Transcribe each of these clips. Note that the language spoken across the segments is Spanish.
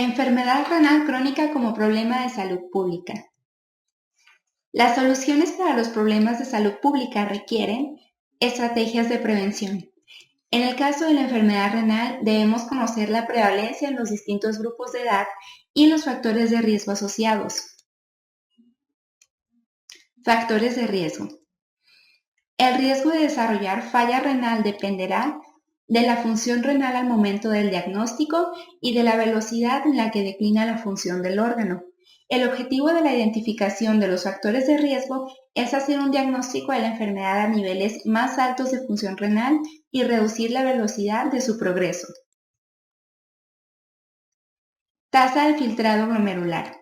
Enfermedad renal crónica como problema de salud pública. Las soluciones para los problemas de salud pública requieren estrategias de prevención. En el caso de la enfermedad renal, debemos conocer la prevalencia en los distintos grupos de edad y los factores de riesgo asociados. Factores de riesgo. El riesgo de desarrollar falla renal dependerá de la función renal al momento del diagnóstico y de la velocidad en la que declina la función del órgano. El objetivo de la identificación de los factores de riesgo es hacer un diagnóstico de la enfermedad a niveles más altos de función renal y reducir la velocidad de su progreso. Tasa de filtrado glomerular.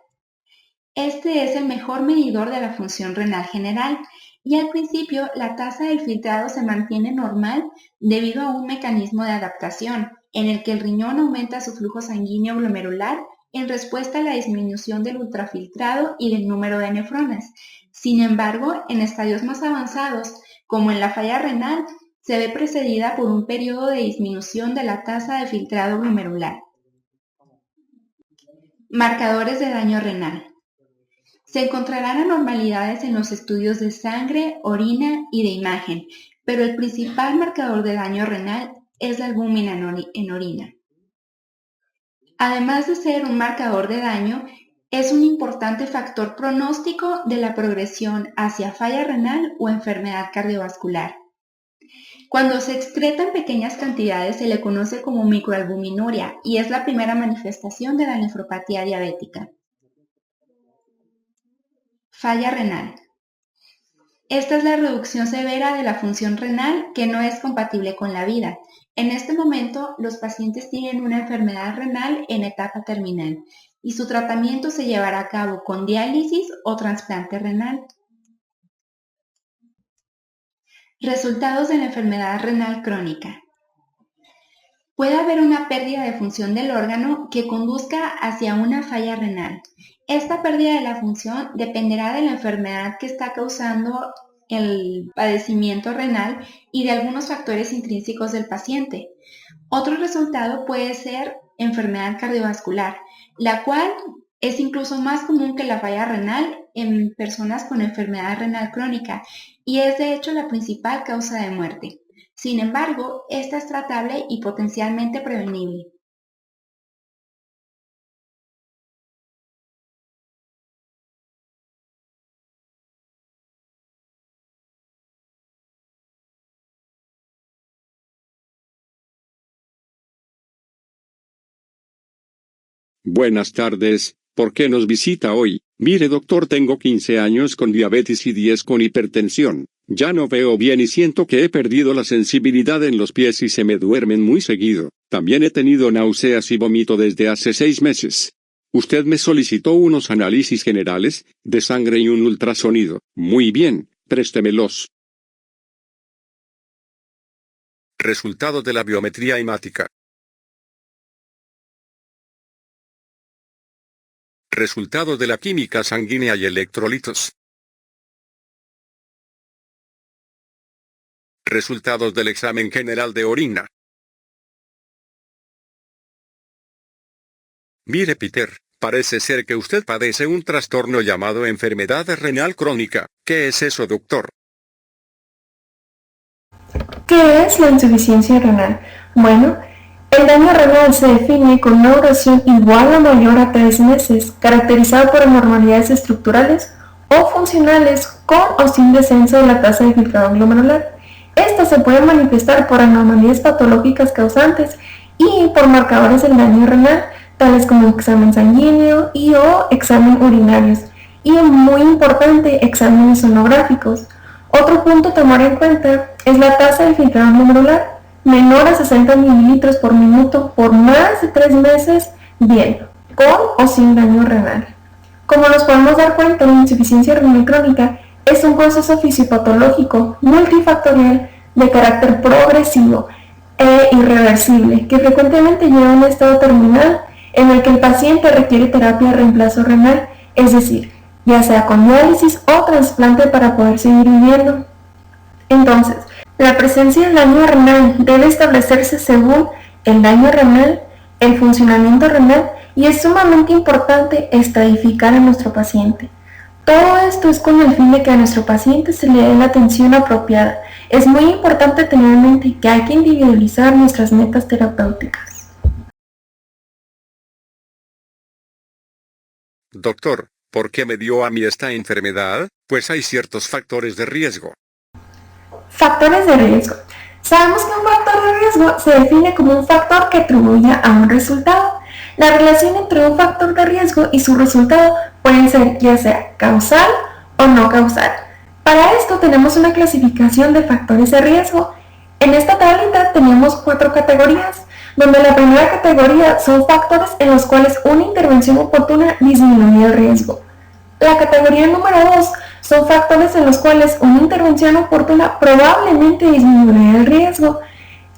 Este es el mejor medidor de la función renal general y al principio la tasa del filtrado se mantiene normal debido a un mecanismo de adaptación en el que el riñón aumenta su flujo sanguíneo glomerular en respuesta a la disminución del ultrafiltrado y del número de nefronas. Sin embargo, en estadios más avanzados, como en la falla renal, se ve precedida por un periodo de disminución de la tasa de filtrado glomerular. Marcadores de daño renal. Se encontrarán anormalidades en los estudios de sangre, orina y de imagen, pero el principal marcador de daño renal es la albúmina en orina. Además de ser un marcador de daño, es un importante factor pronóstico de la progresión hacia falla renal o enfermedad cardiovascular. Cuando se excreta en pequeñas cantidades se le conoce como microalbuminuria y es la primera manifestación de la nefropatía diabética. Falla renal. Esta es la reducción severa de la función renal que no es compatible con la vida. En este momento, los pacientes tienen una enfermedad renal en etapa terminal y su tratamiento se llevará a cabo con diálisis o trasplante renal. Resultados de la enfermedad renal crónica. Puede haber una pérdida de función del órgano que conduzca hacia una falla renal. Esta pérdida de la función dependerá de la enfermedad que está causando el padecimiento renal y de algunos factores intrínsecos del paciente. Otro resultado puede ser enfermedad cardiovascular, la cual es incluso más común que la falla renal en personas con enfermedad renal crónica y es de hecho la principal causa de muerte. Sin embargo, esta es tratable y potencialmente prevenible. Buenas tardes, ¿por qué nos visita hoy? Mire doctor, tengo 15 años con diabetes y 10 con hipertensión. Ya no veo bien y siento que he perdido la sensibilidad en los pies y se me duermen muy seguido. También he tenido náuseas y vómito desde hace 6 meses. Usted me solicitó unos análisis generales, de sangre y un ultrasonido. Muy bien, préstemelos. Resultado de la biometría hemática. Resultado de la química sanguínea y electrolitos. Resultados del examen general de orina. Mire Peter, parece ser que usted padece un trastorno llamado enfermedad renal crónica. ¿Qué es eso, doctor? ¿Qué es la insuficiencia renal? Bueno, el daño renal se define con una duración igual o mayor a 3 meses, caracterizado por anormalidades estructurales o funcionales con o sin descenso de la tasa de filtrado glomerular. Esta se puede manifestar por anormalidades patológicas causantes y por marcadores del daño renal, tales como examen sanguíneo y o examen urinarios, y muy importante, exámenes sonográficos. Otro punto a tomar en cuenta es la tasa de filtrado glomerular, menor a 60 mililitros por minuto por más de 3 meses, bien, con o sin daño renal. Como nos podemos dar cuenta, la insuficiencia renal crónica es un proceso fisiopatológico multifactorial de carácter progresivo e irreversible que frecuentemente lleva a un estado terminal en el que el paciente requiere terapia de reemplazo renal, es decir, ya sea con diálisis o trasplante para poder seguir viviendo. Entonces, la presencia del daño renal debe establecerse según el daño renal, el funcionamiento renal y es sumamente importante estadificar a nuestro paciente. Todo esto es con el fin de que a nuestro paciente se le dé la atención apropiada. Es muy importante tener en mente que hay que individualizar nuestras metas terapéuticas. Doctor, ¿por qué me dio a mí esta enfermedad? Pues hay ciertos factores de riesgo. Factores de riesgo. Sabemos que un factor de riesgo se define como un factor que atribuye a un resultado. La relación entre un factor de riesgo y su resultado puede ser ya sea causal o no causal. Para esto tenemos una clasificación de factores de riesgo. En esta tablita tenemos 4 categorías, donde la primera categoría son factores en los cuales una intervención oportuna disminuye el riesgo. La categoría número 2 son factores en los cuales una intervención oportuna probablemente disminuirá el riesgo.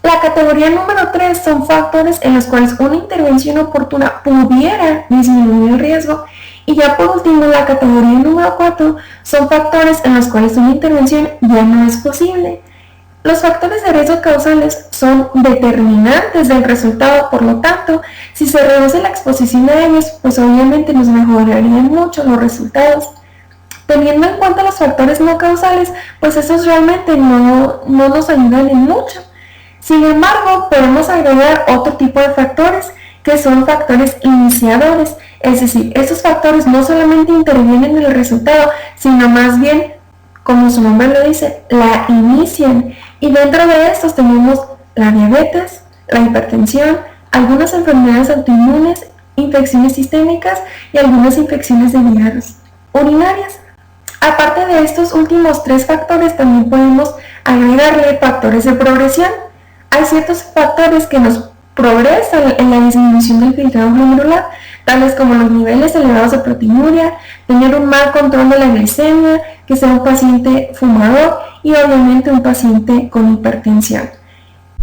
La categoría número 3 son factores en los cuales una intervención oportuna pudiera disminuir el riesgo. Y ya por último, la categoría número 4 son factores en los cuales una intervención ya no es posible. Los factores de riesgo causales son determinantes del resultado, por lo tanto, si se reduce la exposición a ellos, pues obviamente nos mejorarían mucho los resultados. Teniendo en cuenta los factores no causales, pues esos realmente no nos ayudan en mucho. Sin embargo, podemos agregar otro tipo de factores, que son factores iniciadores. Es decir, estos factores no solamente intervienen en el resultado, sino más bien, como su nombre lo dice, la inician. Y dentro de estos tenemos la diabetes, la hipertensión, algunas enfermedades autoinmunes, infecciones sistémicas y algunas infecciones de vías urinarias. Aparte de estos últimos 3 factores, también podemos agregarle factores de progresión. Hay ciertos factores que nos progresan en la disminución del filtrado glomerular, tales como los niveles elevados de proteinuria, tener un mal control de la glicemia, que sea un paciente fumador y obviamente un paciente con hipertensión.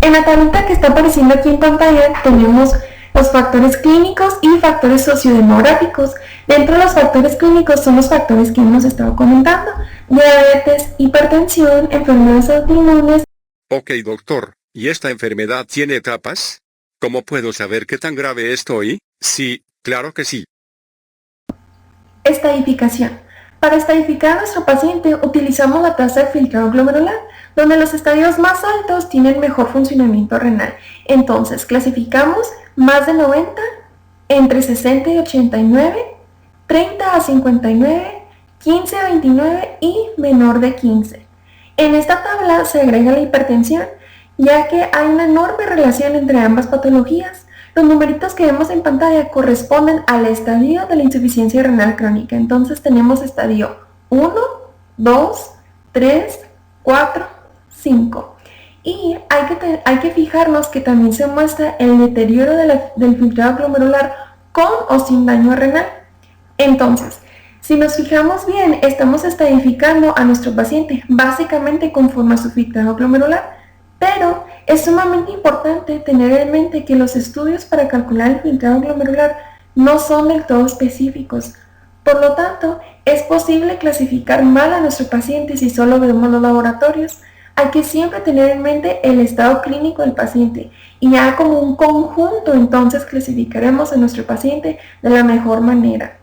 En la tablita que está apareciendo aquí en pantalla tenemos los factores clínicos y factores sociodemográficos. Dentro de los factores clínicos son los factores que hemos estado comentando: diabetes, hipertensión, enfermedades autoinmunes. Ok, doctor, ¿y esta enfermedad tiene etapas? ¿Cómo puedo saber qué tan grave estoy? Sí, claro que sí. Estadificación. Para estadificar a nuestro paciente utilizamos la tasa de filtrado glomerular, donde los estadios más altos tienen mejor funcionamiento renal. Entonces, clasificamos más de 90, entre 60 y 89, 30 a 59, 15 a 29 y menor de 15. En esta tabla se agrega la hipertensión, ya que hay una enorme relación entre ambas patologías. Los numeritos que vemos en pantalla corresponden al estadio de la insuficiencia renal crónica. Entonces tenemos estadio 1, 2, 3, 4, 5. Y hay que fijarnos que también se muestra el deterioro del filtrado glomerular con o sin daño renal. Entonces, si nos fijamos bien, estamos estadificando a nuestro paciente básicamente conforme a su filtrado glomerular. Pero es sumamente importante tener en mente que los estudios para calcular el filtrado glomerular no son del todo específicos. Por lo tanto, es posible clasificar mal a nuestro paciente si solo vemos los laboratorios. Hay que siempre tener en mente el estado clínico del paciente y ya como un conjunto entonces clasificaremos a nuestro paciente de la mejor manera.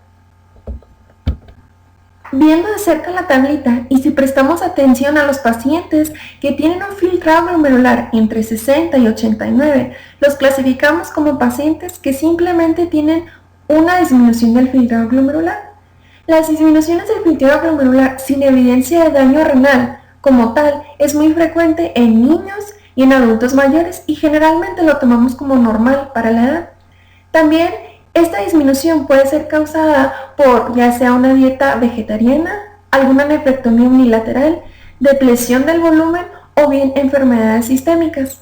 Viendo de cerca la tablita y si prestamos atención a los pacientes que tienen un filtrado glomerular entre 60 y 89, los clasificamos como pacientes que simplemente tienen una disminución del filtrado glomerular. Las disminuciones del filtrado glomerular sin evidencia de daño renal como tal es muy frecuente en niños y en adultos mayores y generalmente lo tomamos como normal para la edad. También esta disminución puede ser causada por ya sea una dieta vegetariana, alguna nefrectomía unilateral, depresión del volumen o bien enfermedades sistémicas.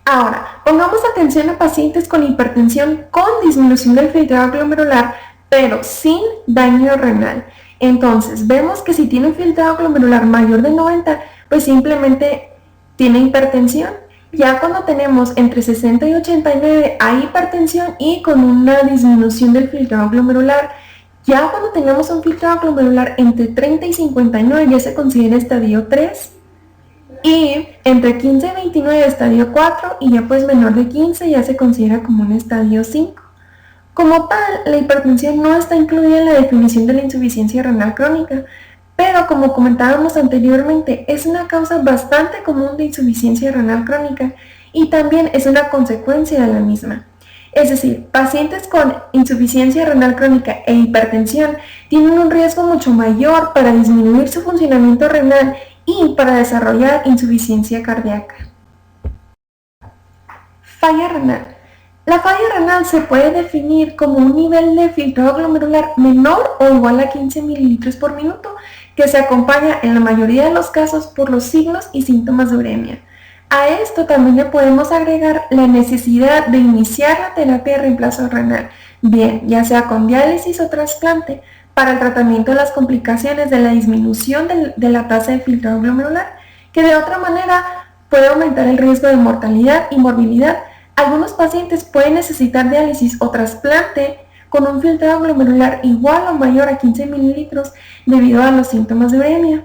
Ahora, pongamos atención a pacientes con hipertensión con disminución del filtrado glomerular, pero sin daño renal. Entonces, vemos que si tiene un filtrado glomerular mayor de 90, pues simplemente tiene hipertensión. Ya cuando tenemos entre 60 y 89 hay hipertensión y con una disminución del filtrado glomerular. Ya cuando tenemos un filtrado glomerular entre 30 y 59 ya se considera estadio 3. Y entre 15 y 29 estadio 4 y ya pues menor de 15 ya se considera como un estadio 5. Como tal, la hipertensión no está incluida en la definición de la insuficiencia renal crónica, pero como comentábamos anteriormente, es una causa bastante común de insuficiencia renal crónica y también es una consecuencia de la misma. Es decir, pacientes con insuficiencia renal crónica e hipertensión tienen un riesgo mucho mayor para disminuir su funcionamiento renal y para desarrollar insuficiencia cardíaca. Falla renal. La falla renal se puede definir como un nivel de filtrado glomerular menor o igual a 15 mililitros por minuto, que se acompaña en la mayoría de los casos por los signos y síntomas de uremia. A esto también le podemos agregar la necesidad de iniciar la terapia de reemplazo renal, bien, ya sea con diálisis o trasplante, para el tratamiento de las complicaciones de la disminución de la tasa de filtrado glomerular, que de otra manera puede aumentar el riesgo de mortalidad y morbilidad. Algunos pacientes pueden necesitar diálisis o trasplante con un filtrado glomerular igual o mayor a 15 mililitros debido a los síntomas de uremia.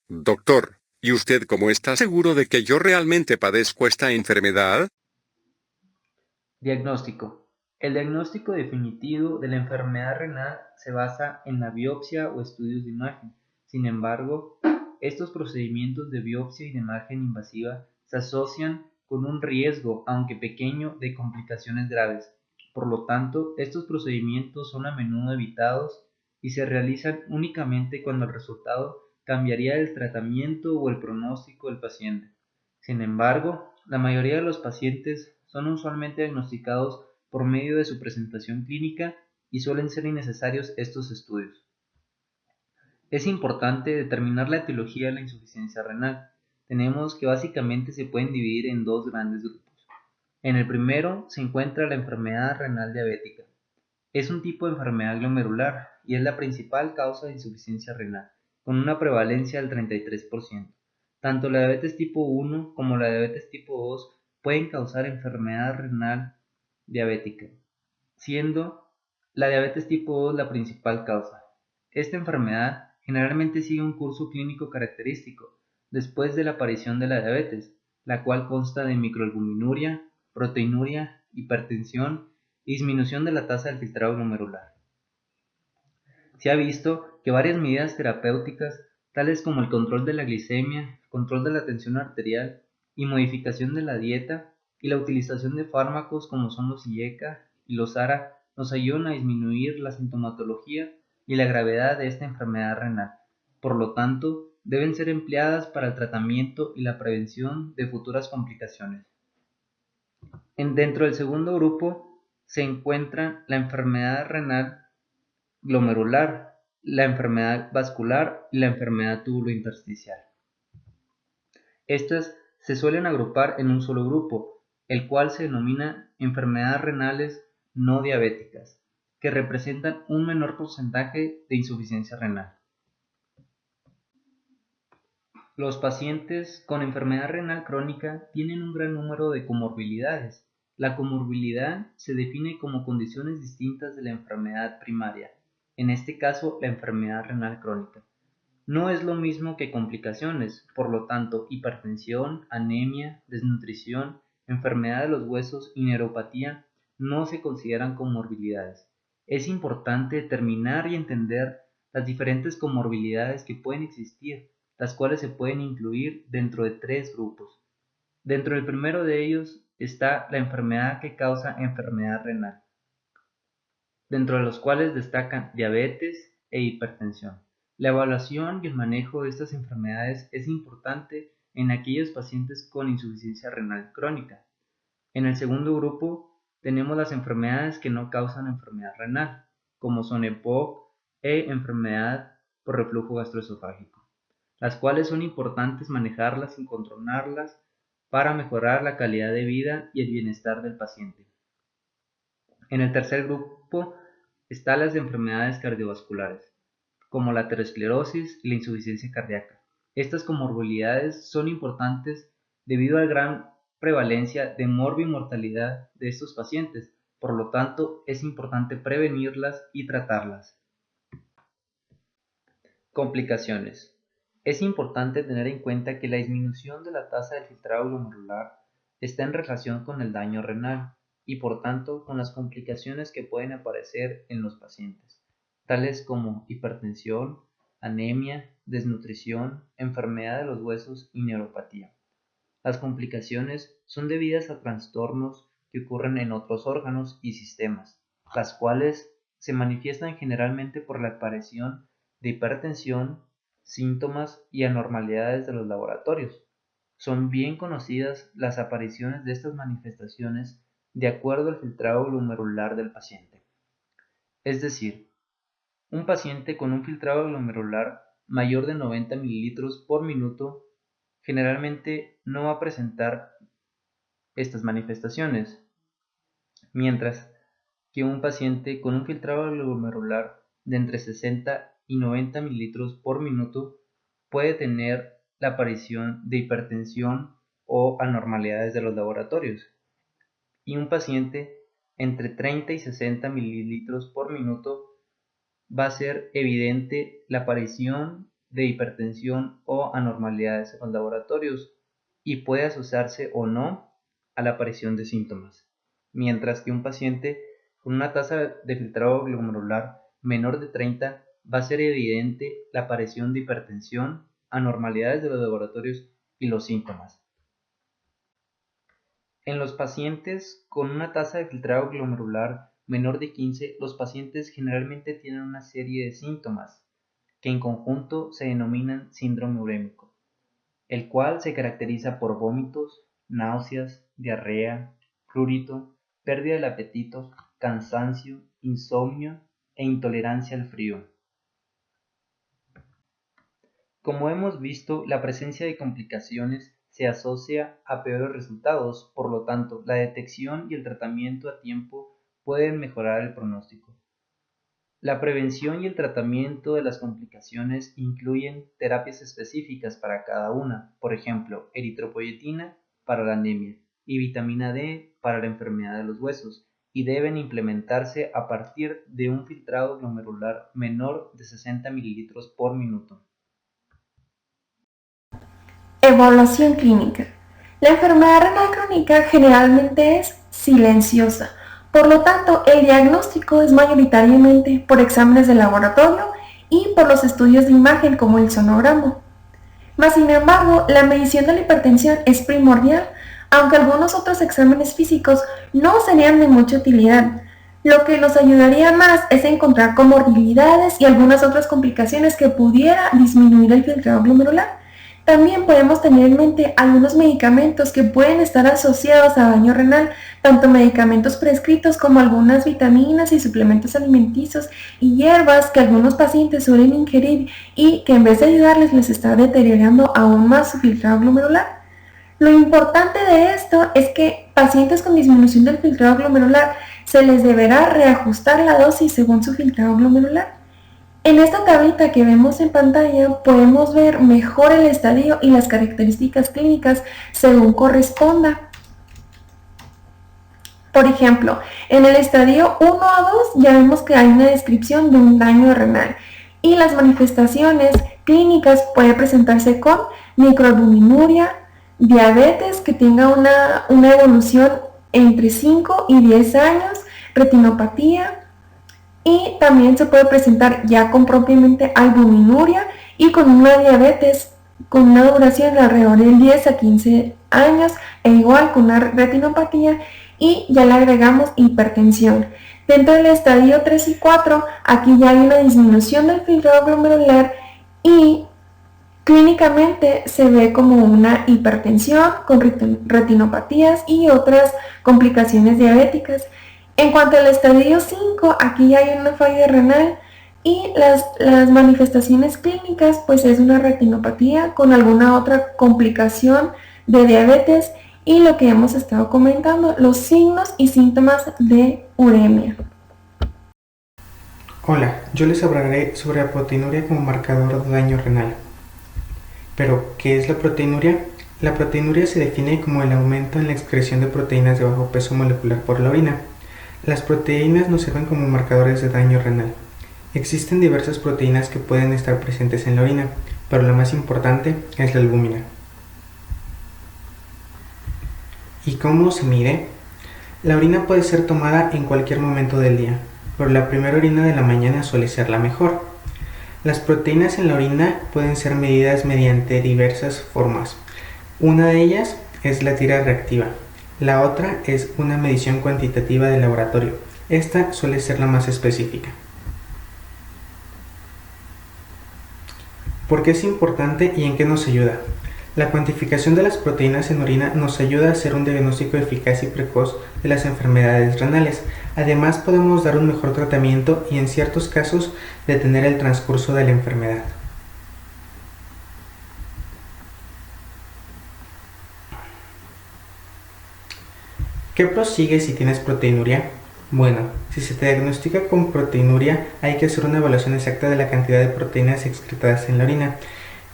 Doctor, ¿y usted cómo está seguro de que yo realmente padezco esta enfermedad? Diagnóstico. El diagnóstico definitivo de la enfermedad renal se basa en la biopsia o estudios de imagen. Sin embargo, estos procedimientos de biopsia y de imagen invasiva se asocian con un riesgo, aunque pequeño, de complicaciones graves. Por lo tanto, estos procedimientos son a menudo evitados y se realizan únicamente cuando el resultado cambiaría el tratamiento o el pronóstico del paciente. Sin embargo, la mayoría de los pacientes son usualmente diagnosticados por medio de su presentación clínica y suelen ser innecesarios estos estudios. Es importante determinar la etiología de la insuficiencia renal. Tenemos que básicamente se pueden dividir en dos grandes grupos. En el primero se encuentra la enfermedad renal diabética. Es un tipo de enfermedad glomerular y es la principal causa de insuficiencia renal, con una prevalencia del 33%. Tanto la diabetes tipo 1 como la diabetes tipo 2 pueden causar enfermedad renal diabética, siendo la diabetes tipo 2 la principal causa. Esta enfermedad generalmente sigue un curso clínico característico después de la aparición de la diabetes, la cual consta de microalbuminuria, proteinuria, hipertensión y disminución de la tasa del filtrado glomerular. Se ha visto que varias medidas terapéuticas, tales como el control de la glicemia, control de la tensión arterial y modificación de la dieta y la utilización de fármacos como son los IECA y los ARA, nos ayudan a disminuir la sintomatología y la gravedad de esta enfermedad renal. Por lo tanto, deben ser empleadas para el tratamiento y la prevención de futuras complicaciones. Dentro del segundo grupo se encuentra la enfermedad renal glomerular, la enfermedad vascular y la enfermedad tubulointersticial. Estas se suelen agrupar en un solo grupo, el cual se denomina enfermedades renales no diabéticas, que representan un menor porcentaje de insuficiencia renal. Los pacientes con enfermedad renal crónica tienen un gran número de comorbilidades. La comorbilidad se define como condiciones distintas de la enfermedad primaria, en este caso la enfermedad renal crónica. No es lo mismo que complicaciones, por lo tanto, hipertensión, anemia, desnutrición, enfermedad de los huesos y neuropatía no se consideran comorbilidades. Es importante determinar y entender las diferentes comorbilidades que pueden existir, las cuales se pueden incluir dentro de tres grupos. Dentro del primero de ellos está la enfermedad que causa enfermedad renal, dentro de los cuales destacan diabetes e hipertensión. La evaluación y el manejo de estas enfermedades es importante en aquellos pacientes con insuficiencia renal crónica. En el segundo grupo tenemos las enfermedades que no causan enfermedad renal, como son EPOC e enfermedad por reflujo gastroesofágico, las cuales son importantes manejarlas y controlarlas para mejorar la calidad de vida y el bienestar del paciente. En el tercer grupo están las enfermedades cardiovasculares, como la aterosclerosis y la insuficiencia cardíaca. Estas comorbilidades son importantes debido a la gran prevalencia de morbimortalidad de estos pacientes, por lo tanto es importante prevenirlas y tratarlas. Complicaciones. Es importante tener en cuenta que la disminución de la tasa del filtrado glomerular está en relación con el daño renal y por tanto con las complicaciones que pueden aparecer en los pacientes, tales como hipertensión, anemia, desnutrición, enfermedad de los huesos y neuropatía. Las complicaciones son debidas a trastornos que ocurren en otros órganos y sistemas, las cuales se manifiestan generalmente por la aparición de hipertensión, síntomas y anormalidades de los laboratorios. Son bien conocidas las apariciones de estas manifestaciones de acuerdo al filtrado glomerular del paciente. Es decir, un paciente con un filtrado glomerular mayor de 90 mililitros por minuto generalmente no va a presentar estas manifestaciones, mientras que un paciente con un filtrado glomerular de entre 60 y 90 mililitros por minuto puede tener la aparición de hipertensión o anormalidades de los laboratorios, y un paciente entre 30 y 60 mililitros por minuto va a ser evidente la aparición de hipertensión o anormalidades en los laboratorios y puede asociarse o no a la aparición de síntomas, mientras que un paciente con una tasa de filtrado glomerular menor de 30 va a ser evidente la aparición de hipertensión, anormalidades de los laboratorios y los síntomas. En los pacientes con una tasa de filtrado glomerular menor de 15, los pacientes generalmente tienen una serie de síntomas que en conjunto se denominan síndrome urémico, el cual se caracteriza por vómitos, náuseas, diarrea, prurito, pérdida del apetito, cansancio, insomnio e intolerancia al frío. Como hemos visto, la presencia de complicaciones se asocia a peores resultados, por lo tanto, la detección y el tratamiento a tiempo pueden mejorar el pronóstico. La prevención y el tratamiento de las complicaciones incluyen terapias específicas para cada una, por ejemplo, eritropoyetina para la anemia y vitamina D para la enfermedad de los huesos, y deben implementarse a partir de un filtrado glomerular menor de 60 mililitros por minuto. Evaluación clínica. La enfermedad renal crónica generalmente es silenciosa, por lo tanto el diagnóstico es mayoritariamente por exámenes de laboratorio y por los estudios de imagen como el sonograma. Mas sin embargo, la medición de la hipertensión es primordial, aunque algunos otros exámenes físicos no serían de mucha utilidad. Lo que nos ayudaría más es encontrar comorbilidades y algunas otras complicaciones que pudiera disminuir el filtrado glomerular. También podemos tener en mente algunos medicamentos que pueden estar asociados a daño renal, tanto medicamentos prescritos como algunas vitaminas y suplementos alimenticios y hierbas que algunos pacientes suelen ingerir y que en vez de ayudarles les está deteriorando aún más su filtrado glomerular. Lo importante de esto es que pacientes con disminución del filtrado glomerular se les deberá reajustar la dosis según su filtrado glomerular. En esta tablita que vemos en pantalla podemos ver mejor el estadio y las características clínicas según corresponda. Por ejemplo, en el estadio 1 a 2 ya vemos que hay una descripción de un daño renal y las manifestaciones clínicas pueden presentarse con microalbuminuria, diabetes que tenga una evolución entre 5 y 10 años, retinopatía, y también se puede presentar ya con propiamente albuminuria y con una diabetes con una duración de alrededor de 10 a 15 años e igual con una retinopatía, y ya le agregamos hipertensión. Dentro del estadio 3 y 4 aquí ya hay una disminución del filtrado glomerular y clínicamente se ve como una hipertensión con retinopatías y otras complicaciones diabéticas. En cuanto al estadio 5, aquí ya hay una falla renal y las manifestaciones clínicas pues es una retinopatía con alguna otra complicación de diabetes y lo que hemos estado comentando, los signos y síntomas de uremia. Hola, yo les hablaré sobre la proteinuria como marcador de daño renal. Pero, ¿qué es la proteinuria? La proteinuria se define como el aumento en la excreción de proteínas de bajo peso molecular por la orina. Las proteínas nos sirven como marcadores de daño renal. Existen diversas proteínas que pueden estar presentes en la orina, pero la más importante es la albúmina. ¿Y cómo se mide? La orina puede ser tomada en cualquier momento del día, pero la primera orina de la mañana suele ser la mejor. Las proteínas en la orina pueden ser medidas mediante diversas formas. Una de ellas es la tira reactiva. La otra es una medición cuantitativa de laboratorio. Esta suele ser la más específica. ¿Por qué es importante y en qué nos ayuda? La cuantificación de las proteínas en orina nos ayuda a hacer un diagnóstico eficaz y precoz de las enfermedades renales. Además, podemos dar un mejor tratamiento y en ciertos casos detener el transcurso de la enfermedad. ¿Qué prosigue si tienes proteinuria? Bueno, si se te diagnostica con proteinuria, hay que hacer una evaluación exacta de la cantidad de proteínas excretadas en la orina.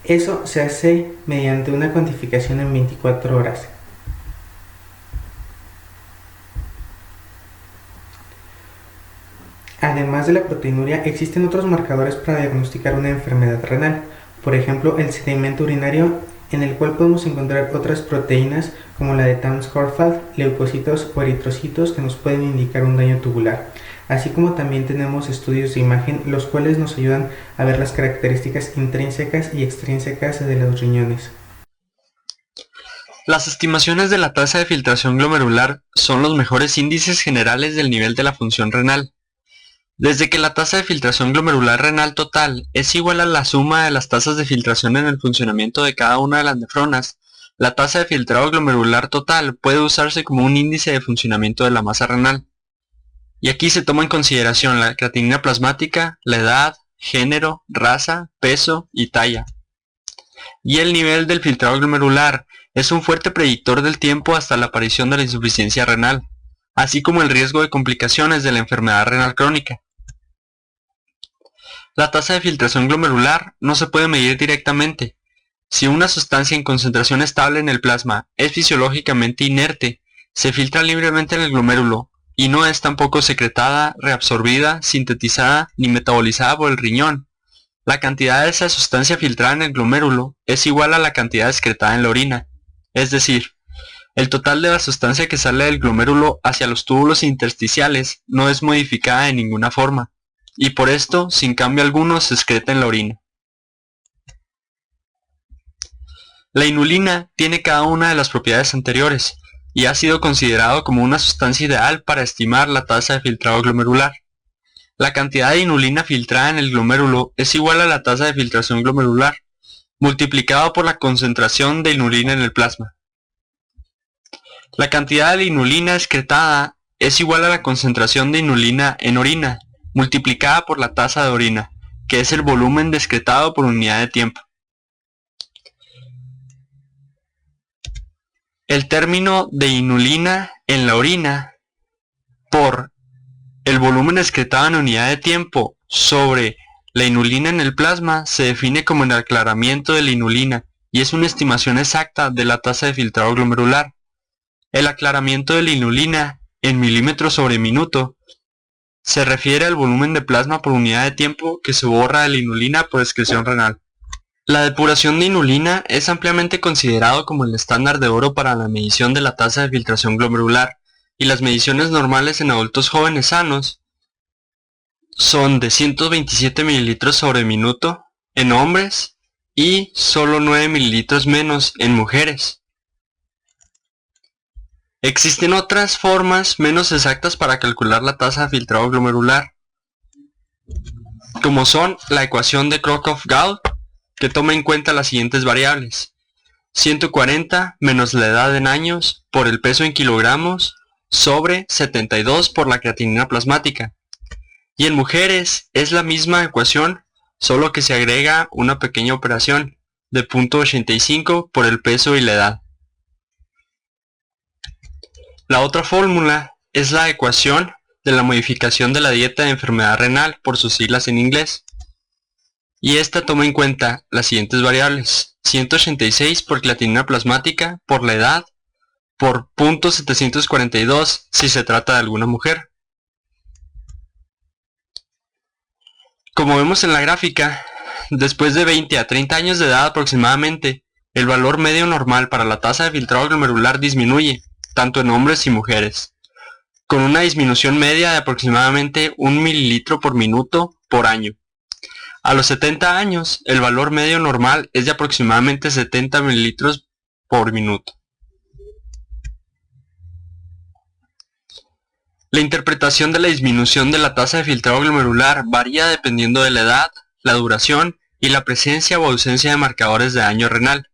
Eso se hace mediante una cuantificación en 24 horas. Además de la proteinuria, existen otros marcadores para diagnosticar una enfermedad renal. Por ejemplo, el sedimento urinario, en el cual podemos encontrar otras proteínas como la de Townes-Corfeld, leucocitos o eritrocitos que nos pueden indicar un daño tubular. Así como también tenemos estudios de imagen, los cuales nos ayudan a ver las características intrínsecas y extrínsecas de los riñones. Las estimaciones de la tasa de filtración glomerular son los mejores índices generales del nivel de la función renal. Desde que la tasa de filtración glomerular renal total es igual a la suma de las tasas de filtración en el funcionamiento de cada una de las nefronas, la tasa de filtrado glomerular total puede usarse como un índice de funcionamiento de la masa renal. Y aquí se toma en consideración la creatinina plasmática, la edad, género, raza, peso y talla. Y el nivel del filtrado glomerular es un fuerte predictor del tiempo hasta la aparición de la insuficiencia renal, así como el riesgo de complicaciones de la enfermedad renal crónica. La tasa de filtración glomerular no se puede medir directamente. Si una sustancia en concentración estable en el plasma es fisiológicamente inerte, se filtra libremente en el glomérulo y no es tampoco secretada, reabsorbida, sintetizada ni metabolizada por el riñón. La cantidad de esa sustancia filtrada en el glomérulo es igual a la cantidad excretada en la orina. Es decir, el total de la sustancia que sale del glomérulo hacia los túbulos intersticiales no es modificada de ninguna forma, y por esto, sin cambio alguno, se excreta en la orina. La inulina tiene cada una de las propiedades anteriores, y ha sido considerado como una sustancia ideal para estimar la tasa de filtrado glomerular. La cantidad de inulina filtrada en el glomérulo es igual a la tasa de filtración glomerular, multiplicado por la concentración de inulina en el plasma. La cantidad de inulina excretada es igual a la concentración de inulina en orina, multiplicada por la tasa de orina, que es el volumen excretado por unidad de tiempo. El término de inulina en la orina por el volumen excretado en unidad de tiempo sobre la inulina en el plasma se define como el aclaramiento de la inulina y es una estimación exacta de la tasa de filtrado glomerular. El aclaramiento de la inulina en milímetros sobre minuto se refiere al volumen de plasma por unidad de tiempo que se borra de la inulina por excreción renal. La depuración de inulina es ampliamente considerado como el estándar de oro para la medición de la tasa de filtración glomerular, y las mediciones normales en adultos jóvenes sanos son de 127 mililitros sobre minuto en hombres y solo 9 mililitros menos en mujeres. Existen otras formas menos exactas para calcular la tasa de filtrado glomerular, como son la ecuación de Crocroft-Gault, que toma en cuenta las siguientes variables: 140 menos la edad en años por el peso en kilogramos sobre 72 por la creatinina plasmática. Y en mujeres es la misma ecuación, solo que se agrega una pequeña operación de 0.85 por el peso y la edad. La otra fórmula es la ecuación de la modificación de la dieta de enfermedad renal, por sus siglas en inglés. Y esta toma en cuenta las siguientes variables: 186 por creatinina plasmática, por la edad, por 0.742 si se trata de alguna mujer. Como vemos en la gráfica, después de 20 a 30 años de edad aproximadamente, el valor medio normal para la tasa de filtrado glomerular disminuye, tanto en hombres y mujeres, con una disminución media de aproximadamente 1 mililitro por minuto por año. A los 70 años, el valor medio normal es de aproximadamente 70 mililitros por minuto. La interpretación de la disminución de la tasa de filtrado glomerular varía dependiendo de la edad, la duración y la presencia o ausencia de marcadores de daño renal.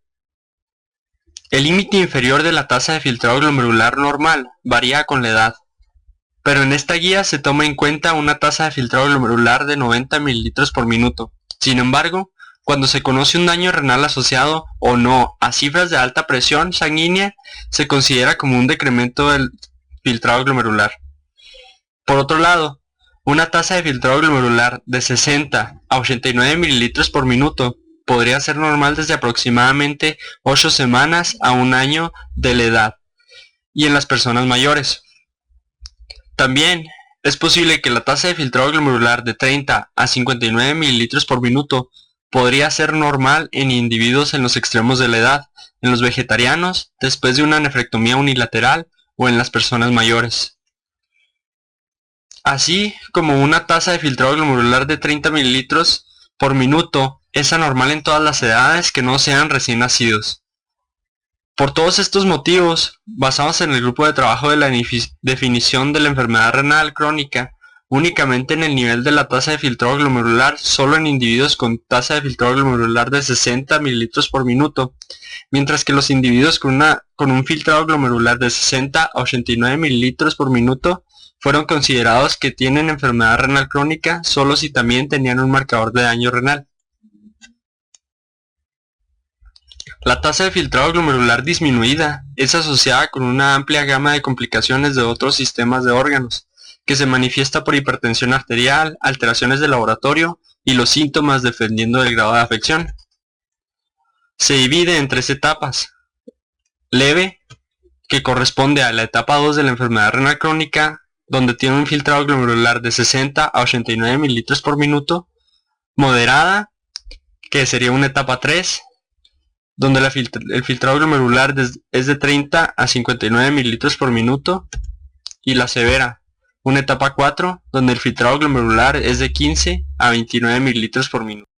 El límite inferior de la tasa de filtrado glomerular normal varía con la edad, pero en esta guía se toma en cuenta una tasa de filtrado glomerular de 90 mililitros por minuto. Sin embargo, cuando se conoce un daño renal asociado o no a cifras de alta presión sanguínea, se considera como un decremento del filtrado glomerular. Por otro lado, una tasa de filtrado glomerular de 60 a 89 mililitros por minuto podría ser normal desde aproximadamente 8 semanas a un año de la edad y en las personas mayores. También es posible que la tasa de filtrado glomerular de 30 a 59 mililitros por minuto podría ser normal en individuos en los extremos de la edad, en los vegetarianos, después de una nefrectomía unilateral o en las personas mayores. Así como una tasa de filtrado glomerular de 30 mililitros por minuto es anormal en todas las edades que no sean recién nacidos. Por todos estos motivos, basados en el grupo de trabajo de la definición de la enfermedad renal crónica, únicamente en el nivel de la tasa de filtrado glomerular solo en individuos con tasa de filtrado glomerular de 60 mililitros por minuto, mientras que los individuos con un filtrado glomerular de 60 a 89 mililitros por minuto fueron considerados que tienen enfermedad renal crónica solo si también tenían un marcador de daño renal. La tasa de filtrado glomerular disminuida es asociada con una amplia gama de complicaciones de otros sistemas de órganos, que se manifiesta por hipertensión arterial, alteraciones de laboratorio y los síntomas dependiendo del grado de afección. Se divide en 3 etapas. Leve, que corresponde a la etapa 2 de la enfermedad renal crónica, donde tiene un filtrado glomerular de 60 a 89 mililitros por minuto. Moderada, que sería una etapa 3, donde el filtrado glomerular es de 30 a 59 mililitros por minuto. Y la severa, una etapa 4, donde el filtrado glomerular es de 15 a 29 mililitros por minuto.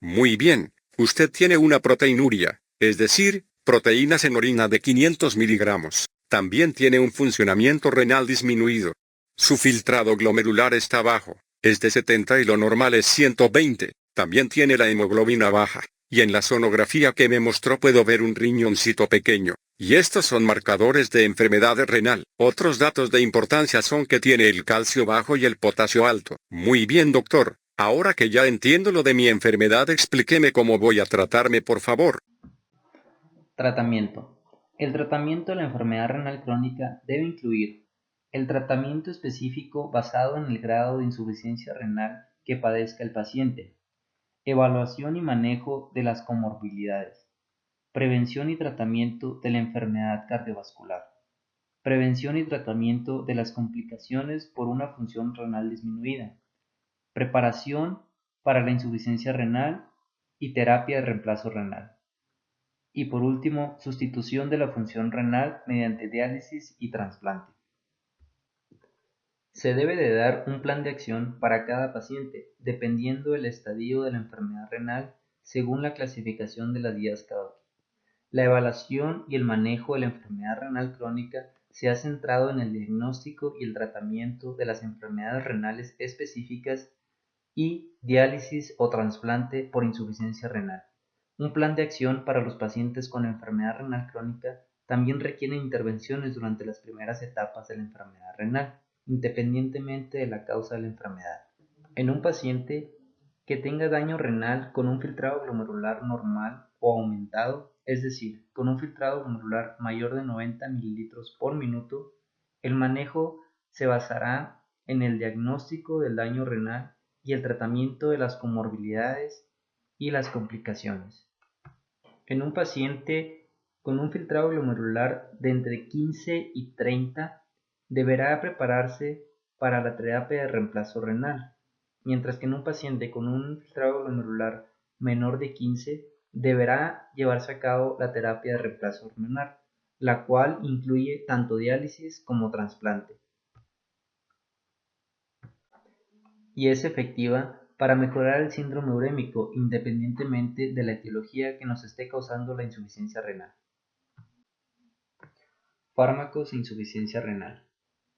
Muy bien, usted tiene una proteinuria, es decir, proteínas en orina de 500 miligramos. También tiene un funcionamiento renal disminuido. Su filtrado glomerular está bajo, es de 70 y lo normal es 120. También tiene la hemoglobina baja, y en la sonografía que me mostró puedo ver un riñoncito pequeño. Y estos son marcadores de enfermedad renal. Otros datos de importancia son que tiene el calcio bajo y el potasio alto. Muy bien, doctor. Ahora que ya entiendo lo de mi enfermedad, explíqueme cómo voy a tratarme, por favor. Tratamiento. El tratamiento de la enfermedad renal crónica debe incluir el tratamiento específico basado en el grado de insuficiencia renal que padezca el paciente, evaluación y manejo de las comorbilidades, prevención y tratamiento de la enfermedad cardiovascular, prevención y tratamiento de las complicaciones por una función renal disminuida, preparación para la insuficiencia renal y terapia de reemplazo renal. Y por último, sustitución de la función renal mediante diálisis y trasplante. Se debe de dar un plan de acción para cada paciente, dependiendo del estadio de la enfermedad renal según la clasificación de las guías CADOC. La evaluación y el manejo de la enfermedad renal crónica se ha centrado en el diagnóstico y el tratamiento de las enfermedades renales específicas y diálisis o trasplante por insuficiencia renal. Un plan de acción para los pacientes con enfermedad renal crónica también requiere intervenciones durante las primeras etapas de la enfermedad renal, independientemente de la causa de la enfermedad. En un paciente que tenga daño renal con un filtrado glomerular normal o aumentado, es decir, con un filtrado glomerular mayor de 90 mililitros por minuto, el manejo se basará en el diagnóstico del daño renal y el tratamiento de las comorbilidades y las complicaciones. En un paciente con un filtrado glomerular de entre 15 y 30, deberá prepararse para la terapia de reemplazo renal, mientras que en un paciente con un filtrado glomerular menor de 15 deberá llevarse a cabo la terapia de reemplazo renal, la cual incluye tanto diálisis como trasplante, y es efectiva para mejorar el síndrome urémico independientemente de la etiología que nos esté causando la insuficiencia renal. Fármacos e insuficiencia renal.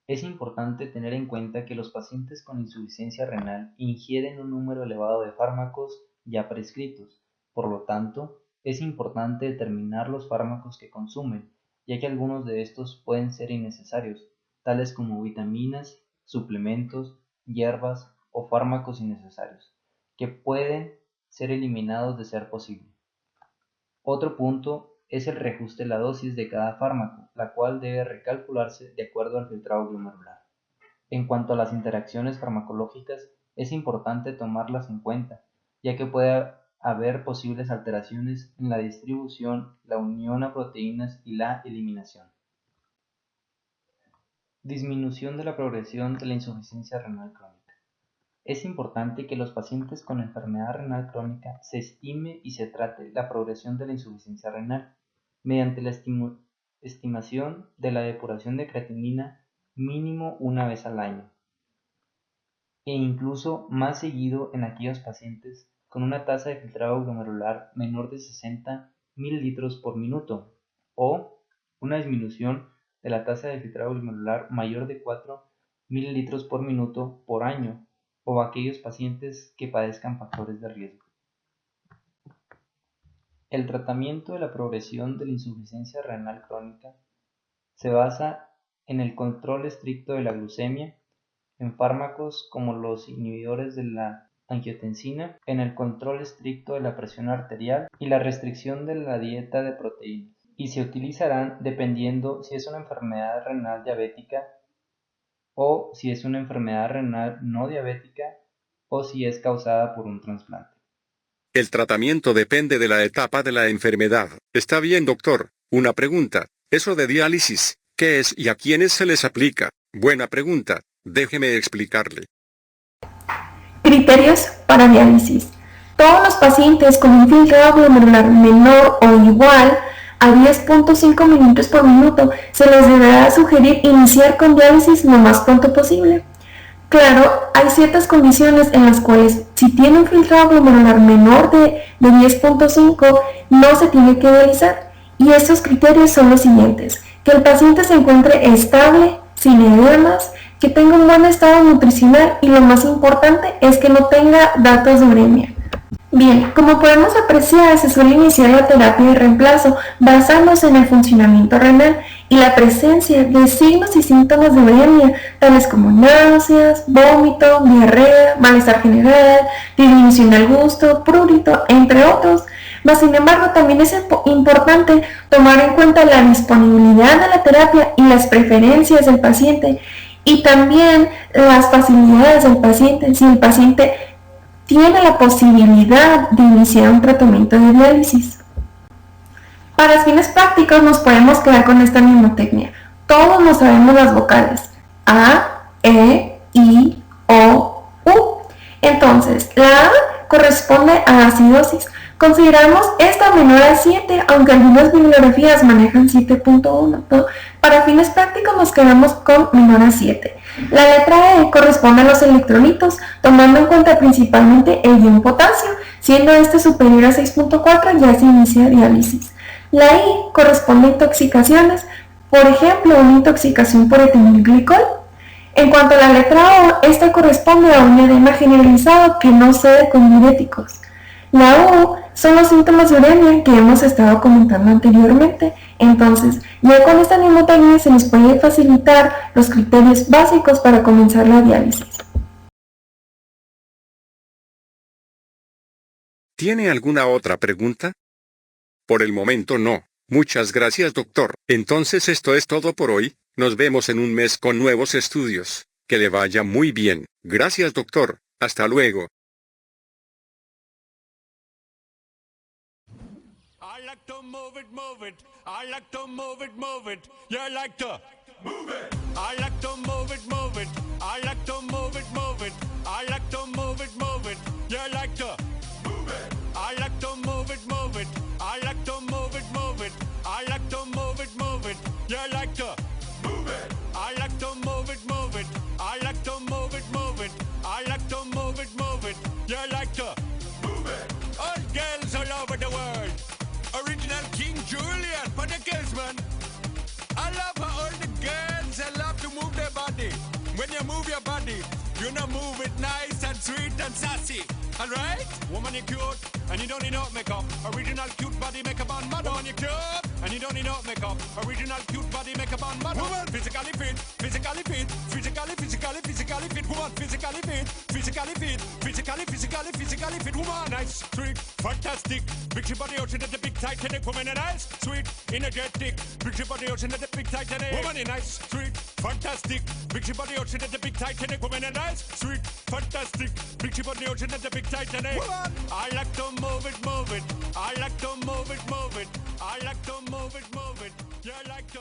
Es importante tener en cuenta que los pacientes con insuficiencia renal ingieren un número elevado de fármacos ya prescritos. Por lo tanto, es importante determinar los fármacos que consumen, ya que algunos de estos pueden ser innecesarios, tales como vitaminas, suplementos, hierbas o fármacos innecesarios, que pueden ser eliminados de ser posible. Otro punto es el reajuste de la dosis de cada fármaco, la cual debe recalcularse de acuerdo al filtrado glomerular. En cuanto a las interacciones farmacológicas, es importante tomarlas en cuenta, ya que puede haber posibles alteraciones en la distribución, la unión a proteínas y la eliminación. Disminución de la progresión de la insuficiencia renal crónica. Es importante que los pacientes con enfermedad renal crónica se estime y se trate la progresión de la insuficiencia renal mediante la estimación de la depuración de creatinina mínimo una vez al año, e incluso más seguido en aquellos pacientes con una tasa de filtrado glomerular menor de 60 ml por minuto o una disminución de la tasa de filtrado glomerular mayor de 4 ml por minuto por año, o aquellos pacientes que padezcan factores de riesgo. El tratamiento de la progresión de la insuficiencia renal crónica se basa en el control estricto de la glucemia, en fármacos como los inhibidores de la angiotensina, en el control estricto de la presión arterial y la restricción de la dieta de proteínas, y se utilizarán dependiendo si es una enfermedad renal diabética o si es una enfermedad renal no diabética o si es causada por un trasplante. El tratamiento depende de la etapa de la enfermedad. Está bien, doctor. Una pregunta. Eso de diálisis, ¿qué es y a quiénes se les aplica? Buena pregunta. Déjeme explicarle. Criterios para diálisis. Todos los pacientes con un filtrado glomerular menor o igual a 10.5 mililitros por minuto se les deberá sugerir iniciar con diálisis lo más pronto posible. Claro, hay ciertas condiciones en las cuales si tiene un filtrado glomerular menor de 10.5 no se tiene que dializar, y estos criterios son los siguientes: que el paciente se encuentre estable, sin edemas, que tenga un buen estado nutricional y lo más importante es que no tenga datos de uremia. Bien, como podemos apreciar, se suele iniciar la terapia de reemplazo basándose en el funcionamiento renal y la presencia de signos y síntomas de uremia, tales como náuseas, vómito, diarrea, malestar general, disminución del gusto, prurito, entre otros. Mas, sin embargo, también es importante tomar en cuenta la disponibilidad de la terapia y las preferencias del paciente, y también las facilidades del paciente, si el paciente tiene la posibilidad de iniciar un tratamiento de diálisis. Para fines prácticos nos podemos quedar con esta mnemotecnia. Todos nos sabemos las vocales A, E, I, O, U. Entonces, la A corresponde a acidosis. Consideramos esta menor a 7, aunque algunas bibliografías manejan 7.1, ¿no? Para fines prácticos nos quedamos con menor a 7. La letra E corresponde a los electrolitos, tomando en cuenta principalmente el ion potasio. Siendo este superior a 6.4 ya se inicia diálisis. La I corresponde a intoxicaciones, por ejemplo, una intoxicación por etilenglicol. En cuanto a la letra O, esta corresponde a un edema generalizado que no cede con diuréticos. La U son los síntomas de uremia que hemos estado comentando anteriormente. Entonces, ya con esta mnemotecnia se nos puede facilitar los criterios básicos para comenzar la diálisis. ¿Tiene alguna otra pregunta? Por el momento no. Muchas gracias, doctor. Entonces esto es todo por hoy. Nos vemos en un mes con nuevos estudios. Que le vaya muy bien. Gracias, doctor. Hasta luego. I like to move it, move it. I like to move it, move it. You like to move it. I like to move it, move it. I like to move it, move it. I like to move it, move it. You like to move it. I like to move it, move it. I like to move it, move it. I like to move it, move it. You like to move it. I like to move it, move it. I like to move it, move it. I like to move it, move it. You like to move it. All girls all over the world. Original King Julian for the girls, man. I love how all the girls they love to move their body. When you move your body, you know move it nice and sweet and sassy. Alright? Woman, you cute, and you don't need no makeup. Original cute body makeup on mother. Woman, you cute, and you don't need no makeup. Original cute body makeup on mother. Woman, physically fit, physically fit, physically fit. Woman, physically fit, physically fit, physically fit. Woman, nice, sweet, fantastic. Big body ocean at the big Titanic. Woman, nice, sweet, energetic. Big body ocean at the big Titanic. Woman, nice, sweet, fantastic. Big body ocean at the big Titanic. Woman, nice, sweet, fantastic. Big body ocean at the big Titanic. Woman, I like to move it, move it. I like to move it, move it. I like to move it, move it. You like to